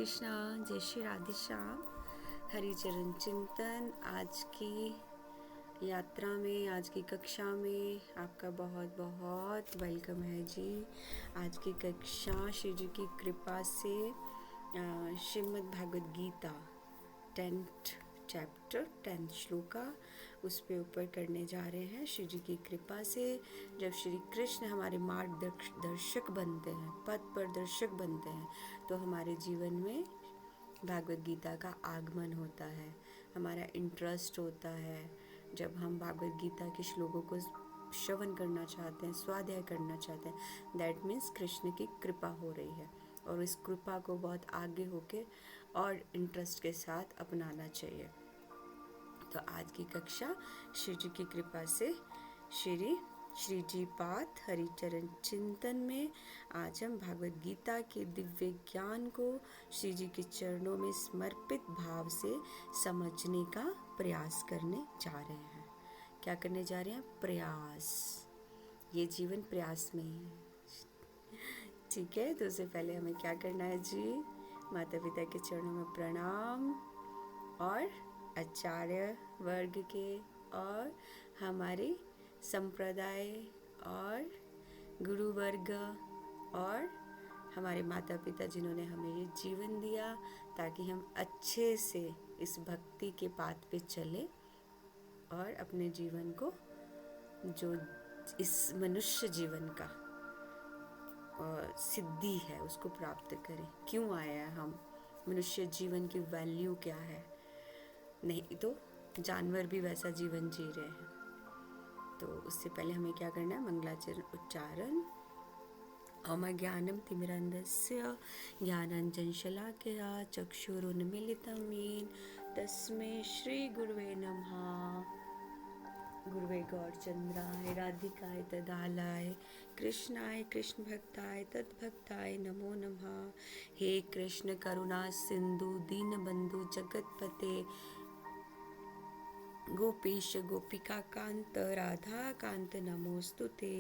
कृष्णा, जय श्री राधे श्याम। हरिचरण चिंतन आज की यात्रा में, आज की कक्षा में आपका बहुत बहुत वेलकम है जी। आज की कक्षा श्री जी की कृपा से Shrimad Bhagavad Gita 10th chapter 10th श्लोका उस पे ऊपर करने जा रहे हैं। श्री जी की कृपा से जब श्री कृष्ण हमारे मार्गदर्शक बनते हैं, पथ प्रदर्शक बनते हैं, तो हमारे जीवन में भागवत गीता का आगमन होता है, हमारा इंटरेस्ट होता है। जब हम भागवत गीता के श्लोकों को श्रवण करना चाहते हैं, स्वाध्याय करना चाहते हैं, दैट मीन्स कृष्ण की कृपा हो रही है, और इस कृपा को बहुत आगे होके और इंटरेस्ट के साथ अपनाना चाहिए। तो आज की कक्षा श्री जी की कृपा से श्री जी पाठ हरिचरण चिंतन में आज हम भागवत गीता के दिव्य ज्ञान को श्री जी के चरणों में समर्पित भाव से समझने का प्रयास करने जा रहे हैं। क्या करने जा रहे हैं? प्रयास। ये जीवन प्रयास में ही है, ठीक है। तो उससे पहले हमें क्या करना है जी? माता पिता के चरणों में प्रणाम, और आचार्य वर्ग के और हमारे संप्रदाय और गुरु वर्ग और हमारे माता पिता जिन्होंने हमें ये जीवन दिया ताकि हम अच्छे से इस भक्ति के पाथ पे चले और अपने जीवन को, जो इस मनुष्य जीवन का सिद्धि है, उसको प्राप्त करें। क्यों आया है हम? मनुष्य जीवन की वैल्यू क्या है? नहीं तो जानवर भी वैसा जीवन जी रहे हैं। तो उससे पहले हमें क्या करना है? मंगलाचरण उच्चारण। ओम ज्ञानम तिमिरन्धस्य ज्ञानाञ्जन शलाकया चक्षुरुन्मीलितं येन तस्मै श्री गुरुवे नमः। गुरुवे गौरचंद्राय राधिकाय तदालय कृष्णाय कृष्ण भक्ताय तद्भक्ताय नमो नमः। हे कृष्ण करुणा सिंधु दीनबंधु जगतपते गोपीश गोपिका कांत राधा कांत नमोस्तुते।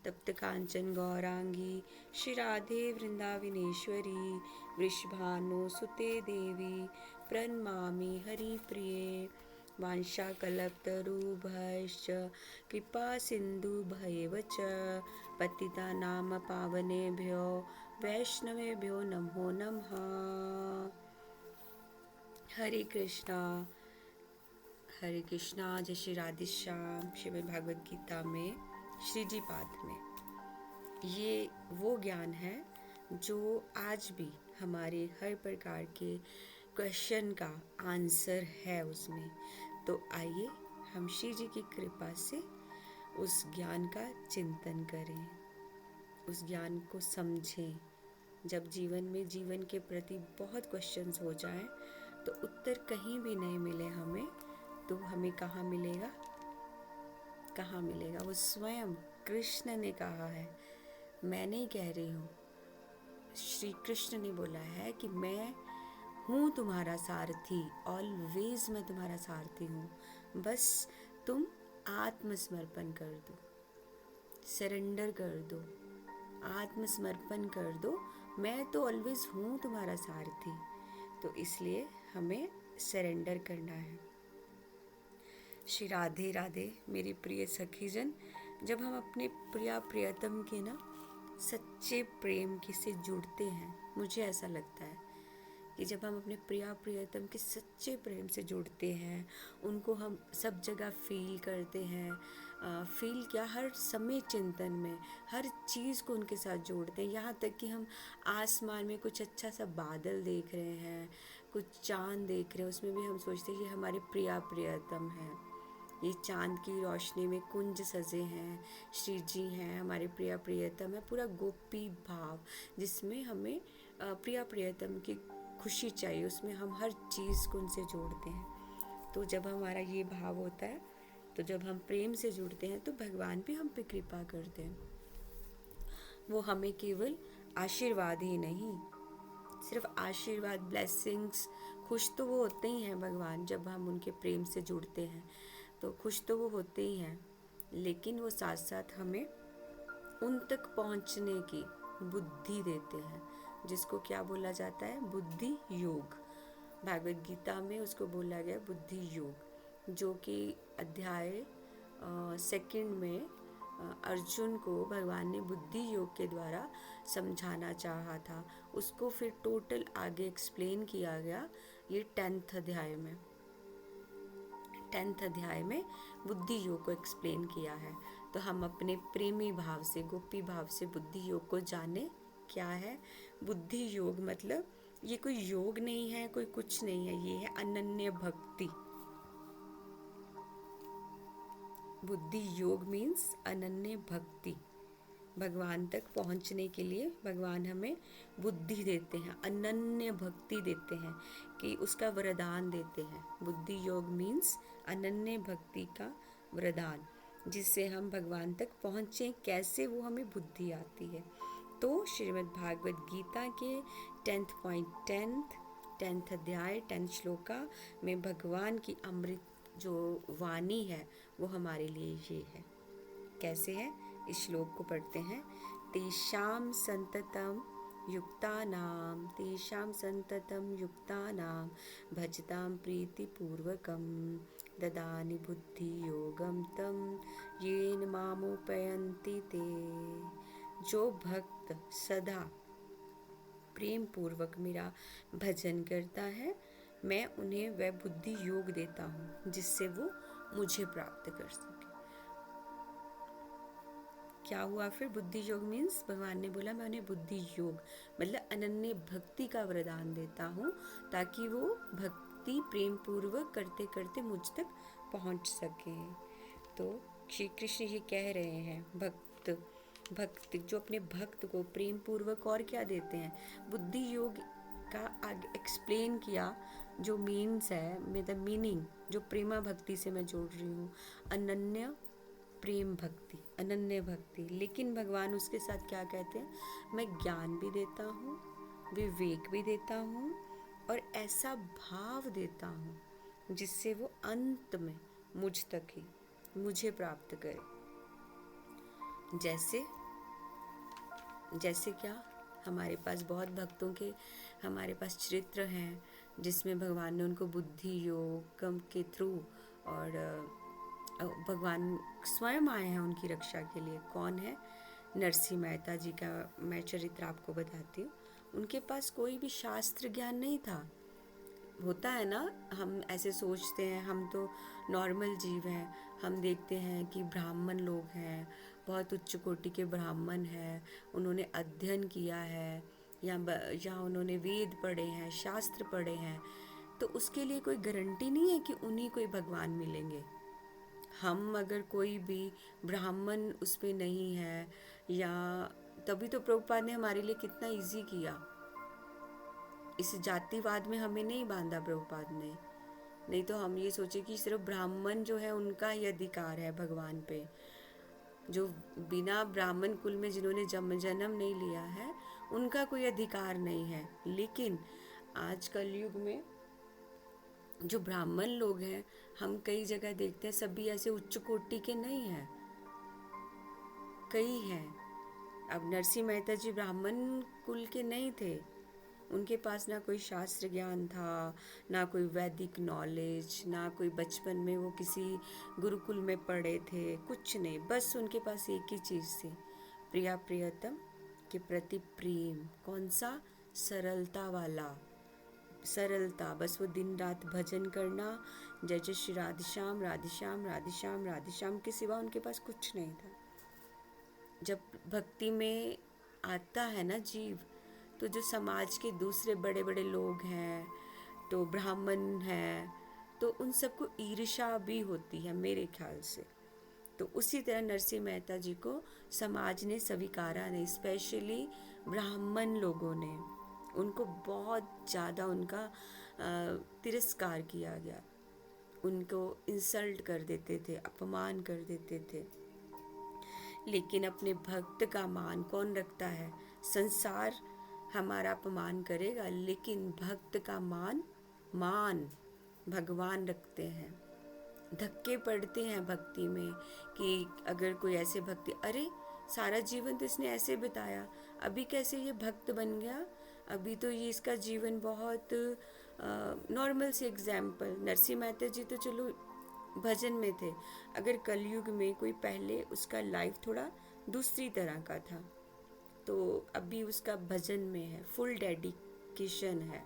तप्त कांचन गौरांगी श्री राधे वृंदावनेश्वरी वृषभानुसुते देवी प्रणमामि हरिप्रिये। वाञ्छाकल्पतरुभ्यश्च कृपा सिन्धुभ्येव च पतितानां पावनेभ्यो वैष्णवेभ्यो नमो नमः। हरे कृष्णा जय श्री राधे श्याम। श्रीमद् भागवत गीता में श्री जी पाठ में ये वो ज्ञान है जो आज भी हमारे हर प्रकार के क्वेश्चन का आंसर है उसमें। तो आइए हम श्री जी की कृपा से उस ज्ञान का चिंतन करें, उस ज्ञान को समझें। जब जीवन में जीवन के प्रति बहुत क्वेश्चंस हो जाएं, तो उत्तर कहीं भी नहीं मिले हमें, तो हमें कहाँ मिलेगा? कहाँ मिलेगा? वो स्वयं कृष्ण ने कहा है, मैं नहीं कह रही हूँ। श्री कृष्ण ने बोला है कि मैं हूँ तुम्हारा सारथी, ऑलवेज मैं तुम्हारा सारथी हूँ। बस तुम आत्मसमर्पण कर दो, सरेंडर कर दो, आत्मसमर्पण कर दो। मैं तो ऑलवेज हूँ तुम्हारा सारथी, तो इसलिए हमें सरेंडर करना है। श्री राधे राधे मेरी प्रिय सखीजन। जब हम अपने प्रिया प्रियतम के ना सच्चे प्रेम के से जुड़ते हैं, मुझे ऐसा लगता है कि जब हम अपने प्रिया प्रियतम के सच्चे प्रेम से जुड़ते हैं, उनको हम सब जगह फील करते हैं, फील क्या, हर समय चिंतन में हर चीज़ को उनके साथ जोड़ते हैं। यहाँ तक कि हम आसमान में कुछ अच्छा सा बादल देख रहे हैं, कुछ चाँद देख रहे हैं, उसमें भी हम सोचते हैं ये हमारे प्रिया प्रियतम हैं। ये चाँद की रोशनी में कुंज सजे हैं, श्री जी हैं, हमारे प्रिया प्रियतम है। पूरा गोपी भाव जिसमें हमें प्रिया प्रियतम की खुशी चाहिए, उसमें हम हर चीज़ को उनसे जोड़ते हैं। तो जब हमारा ये भाव होता है, तो जब हम प्रेम से जुड़ते हैं, तो भगवान भी हम पे कृपा करते हैं। वो हमें केवल आशीर्वाद ही नहीं, सिर्फ आशीर्वाद, ब्लेसिंग्स, खुश तो वो होते ही हैं भगवान। जब हम उनके प्रेम से जुड़ते हैं तो खुश तो वो होते ही हैं, लेकिन वो साथ साथ हमें उन तक पहुंचने की बुद्धि देते हैं, जिसको क्या बोला जाता है, बुद्धि योग। भागवत गीता में उसको बोला गया बुद्धि योग, जो कि अध्याय सेकंड में अर्जुन को भगवान ने बुद्धि योग के द्वारा समझाना चाहा था। उसको फिर टोटल आगे एक्सप्लेन किया गया ये 10th अध्याय में। 10th अध्याय में बुद्धि योग को एक्सप्लेन किया है। तो हम अपने प्रेमी भाव से, गोपी भाव से बुद्धि योग को जाने। क्या है बुद्धि योग? मतलब ये कोई योग नहीं है, कोई कुछ नहीं है, ये है अनन्य भक्ति। बुद्धि योग मीन्स अनन्य भक्ति। भगवान तक पहुंचने के लिए भगवान हमें बुद्धि देते हैं, अनन्य भक्ति देते हैं, कि उसका वरदान देते हैं। बुद्धि योग मीन्स अनन्य भक्ति का वरदान, जिससे हम भगवान तक पहुँचें। कैसे? वो हमें बुद्धि आती है। तो श्रीमद् भागवत गीता के 10th अध्याय 10th श्लोका में भगवान की अमृत जो वाणी है वो हमारे लिए ये है। कैसे है? इस श्लोक को पढ़ते हैं। तेषां संततम युक्तानां भजतां प्रीतिपूर्वकं ददानि बुद्धि योगम तम येन मामुपयन्ति ते। जो भक्त सदा प्रेम पूर्वक मेरा भजन करता है, मैं उन्हें वह बुद्धि योग देता हूँ जिससे वो मुझे प्राप्त कर सके। क्या हुआ फिर? बुद्धि योग मीन्स भगवान ने बोला मैं उन्हें बुद्धि योग मतलब अनन्य भक्ति का वरदान देता हूँ, ताकि वो भक्ति प्रेम पूर्वक करते करते मुझ तक पहुँच सके। तो श्री कृष्ण ये कह रहे हैं, भक्त जो अपने भक्त को प्रेम पूर्वक और क्या देते हैं, बुद्धि योग का आगे एक्सप्लेन किया। जो मीन्स है, मतलब मीनिंग जो प्रेमा भक्ति से मैं जोड़ रही हूँ, अनन्य प्रेम भक्ति, अनन्य भक्ति। लेकिन भगवान उसके साथ क्या कहते हैं, मैं ज्ञान भी देता हूँ, विवेक भी देता हूँ, और ऐसा भाव देता हूँ जिससे वो अंत में मुझ तक ही मुझे प्राप्त करे। जैसे क्या, हमारे पास बहुत भक्तों के हमारे पास चरित्र हैं जिसमें भगवान ने उनको बुद्धि योग के थ्रू, और भगवान स्वयं आए हैं उनकी रक्षा के लिए। कौन है? नरसिंह मेहता जी का मैं चरित्र आपको बताती हूँ। उनके पास कोई भी शास्त्र ज्ञान नहीं था। होता है ना, हम ऐसे सोचते हैं, हम तो नॉर्मल जीव हैं, हम देखते हैं कि ब्राह्मण लोग हैं, बहुत उच्च कोटि के ब्राह्मण हैं, उन्होंने अध्ययन किया है या उन्होंने वेद पढ़े हैं, शास्त्र पढ़े हैं, तो उसके लिए कोई गारंटी नहीं है कि उन्हीं को ही भगवान मिलेंगे। हम अगर कोई भी ब्राह्मण उस पे नहीं है, या तभी तो प्रभुपाद ने हमारे लिए कितना इजी किया। इस जातिवाद में हमें नहीं बांधा प्रभुपाद ने, नहीं तो हम ये सोचे कि सिर्फ ब्राह्मण जो है उनका ही अधिकार है भगवान पे। जो बिना ब्राह्मण कुल में जिन्होंने जन्म नहीं लिया है उनका कोई अधिकार नहीं है। लेकिन आज कलयुग में जो ब्राह्मण लोग हैं, हम कई जगह देखते हैं सभी ऐसे उच्च कोटि के नहीं हैं, कई हैं। अब नरसिंह मेहता जी ब्राह्मण कुल के नहीं थे, उनके पास ना कोई शास्त्र ज्ञान था, ना कोई वैदिक नॉलेज, ना कोई बचपन में वो किसी गुरुकुल में पढ़े थे, कुछ नहीं। बस उनके पास एक ही चीज़ थी, प्रिया प्रियतम के प्रति प्रेम। कौन सा? सरलता वाला, सरलता। बस वो दिन रात भजन करना, जय जय श्री राधेश्याम राधेश्याम राधेश्याम राधेश्याम के सिवा उनके पास कुछ नहीं था। जब भक्ति में आता है ना जीव, तो जो समाज के दूसरे बड़े बड़े लोग हैं, तो ब्राह्मण हैं, तो उन सबको ईर्ष्या भी होती है मेरे ख्याल से। तो उसी तरह नरसिंह मेहता जी को समाज ने स्वीकारा नहीं, स्पेशली ब्राह्मण लोगों ने उनको बहुत ज़्यादा उनका तिरस्कार किया गया, उनको इंसल्ट कर देते थे, अपमान कर देते थे। लेकिन अपने भक्त का मान कौन रखता है? संसार हमारा अपमान करेगा, लेकिन भक्त का मान भगवान रखते हैं। धक्के पड़ते हैं भक्ति में कि अगर कोई ऐसे भक्ति, अरे सारा जीवन तो इसने ऐसे बिताया, अभी कैसे ये भक्त बन गया? अभी तो ये इसका जीवन बहुत नॉर्मल सी एग्जाम्पल, नरसिंह मेहता जी तो चलो भजन में थे, अगर कलयुग में कोई पहले उसका लाइफ थोड़ा दूसरी तरह का था, तो अभी उसका भजन में है, फुल डेडिकेशन है,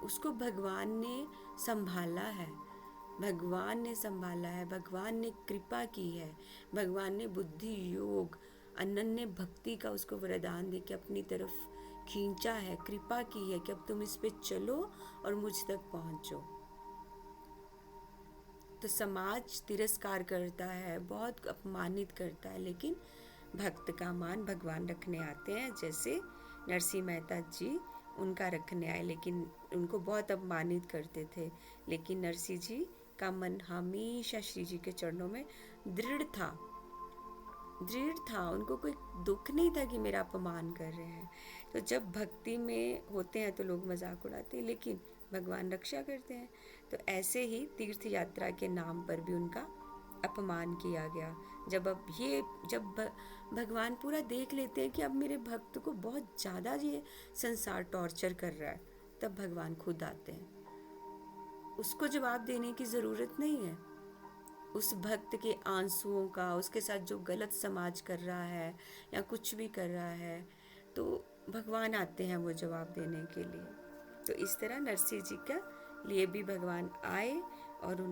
उसको भगवान ने संभाला है, भगवान ने संभाला है, भगवान ने कृपा की है, भगवान ने बुद्धि योग अनन्य भक्ति का उसको वरदान दे के अपनी तरफ खींचा है, कृपा की है कि अब तुम इस पे चलो और मुझ तक पहुंचो। तो समाज तिरस्कार करता है, बहुत अपमानित करता है, लेकिन भक्त का मान भगवान रखने आते हैं। जैसे नरसिंह मेहता जी उनका रखने आए, लेकिन उनको बहुत अपमानित करते थे, लेकिन नरसिंह जी का मन हमेशा श्री जी के चरणों में दृढ़ था, दृढ़ था, उनको कोई दुख नहीं था कि मेरा अपमान कर रहे हैं। तो जब भक्ति में होते हैं तो लोग मजाक उड़ाते हैं, लेकिन भगवान रक्षा करते हैं। तो ऐसे ही तीर्थ यात्रा के नाम पर भी उनका अपमान किया गया। जब भगवान पूरा देख लेते हैं कि अब मेरे भक्त को बहुत ज़्यादा ये संसार टॉर्चर कर रहा है, तब भगवान खुद आते हैं। उसको जवाब देने की ज़रूरत नहीं है, उस भक्त के आंसुओं का, उसके साथ जो गलत समाज कर रहा है या कुछ भी कर रहा है, तो भगवान आते हैं वो जवाब देने के लिए। तो इस तरह नरसिंह जी का लिए भी भगवान आए और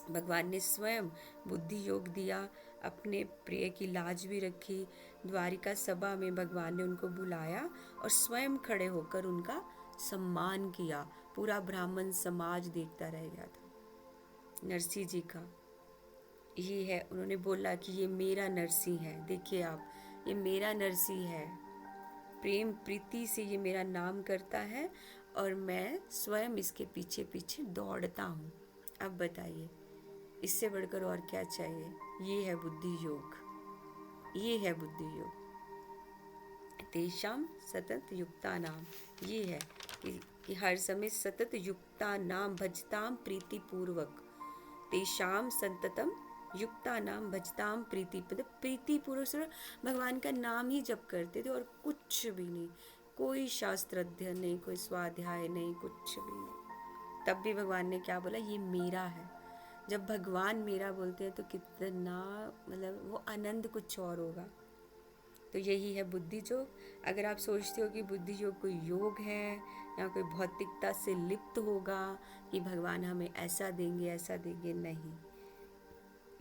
भगवान ने स्वयं बुद्धि योग दिया, अपने प्रिय की लाज भी रखी। द्वारिका सभा में भगवान ने उनको बुलाया और स्वयं खड़े होकर उनका सम्मान किया। पूरा ब्राह्मण समाज देखता रह गया था नरसिंह जी का। ये है, उन्होंने बोला कि ये मेरा नरसिंह है, देखिए आप, ये मेरा नरसिंह है, प्रेम प्रीति से ये मेरा नाम करता है और मैं स्वयं इसके पीछे पीछे दौड़ता हूँ। अब बताइए इससे बढ़कर और क्या चाहिए? ये है बुद्धि योग, ये है बुद्धि योग। तेषाम सतत युक्ता नाम, ये है कि हर समय सतत युक्ता नाम भजताम प्रीति पूर्वक, तेषाम संततम युक्ता नाम भजताम प्रीति, मतलब प्रीति पूर्वक भगवान का नाम ही जप करते थे और कुछ भी नहीं, कोई शास्त्र अध्ययन नहीं, कोई स्वाध्याय नहीं, कुछ भी नहीं। तब भी भगवान ने क्या बोला? ये मेरा है। जब भगवान मेरा बोलते हैं तो कितना, मतलब वो आनंद कुछ और होगा। तो यही है बुद्धि योग। अगर आप सोचते हो कि बुद्धि योग कोई योग है या कोई भौतिकता से लिप्त होगा कि भगवान हमें ऐसा देंगे ऐसा देंगे, नहीं।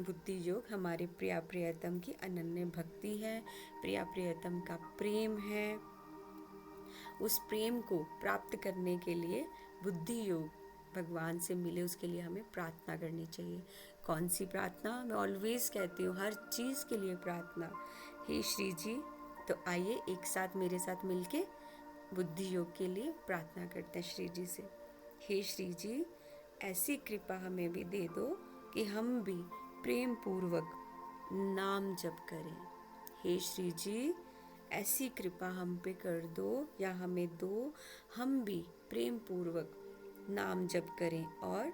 बुद्धि योग हमारे प्रिया प्रियतम की अनन्य भक्ति है, प्रिया प्रियतम का प्रेम है। उस प्रेम को प्राप्त करने के लिए बुद्धि योग भगवान से मिले, उसके लिए हमें प्रार्थना करनी चाहिए। कौन सी प्रार्थना? मैं ऑलवेज कहती हूँ, हर चीज़ के लिए प्रार्थना। हे श्री जी, तो आइए एक साथ मेरे साथ मिलके बुद्धि योग के लिए प्रार्थना करते हैं श्री जी से। हे श्री जी, ऐसी कृपा हमें भी दे दो कि हम भी प्रेम पूर्वक नाम जप करें। हे श्री जी, ऐसी कृपा हम पे कर दो या हमें दो, हम भी प्रेम पूर्वक नाम जप करें और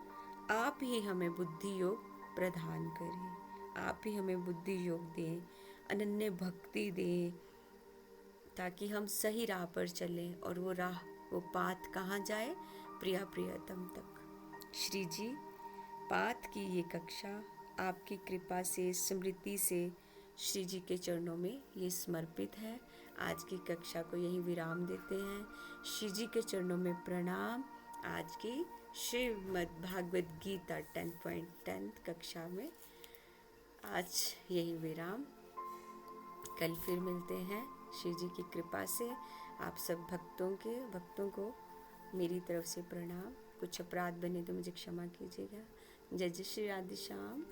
आप ही हमें बुद्धि योग प्रदान करें। आप ही हमें बुद्धि योग दें, अनन्य भक्ति दें, ताकि हम सही राह पर चलें और वो राह, वो पाथ कहाँ जाए? प्रिया प्रियतम तक। श्री जी, पाथ की ये कक्षा आपकी कृपा से, स्मृति से श्री जी के चरणों में ये समर्पित है। आज की कक्षा को यही विराम देते हैं। श्री जी के चरणों में प्रणाम। आज की श्रीमद् भागवत गीता 10.10 कक्षा में आज यही विराम। कल फिर मिलते हैं श्री जी की कृपा से। आप सब भक्तों को मेरी तरफ से प्रणाम। कुछ अपराध बने तो मुझे क्षमा कीजिएगा। जय जय श्री राधे श्याम।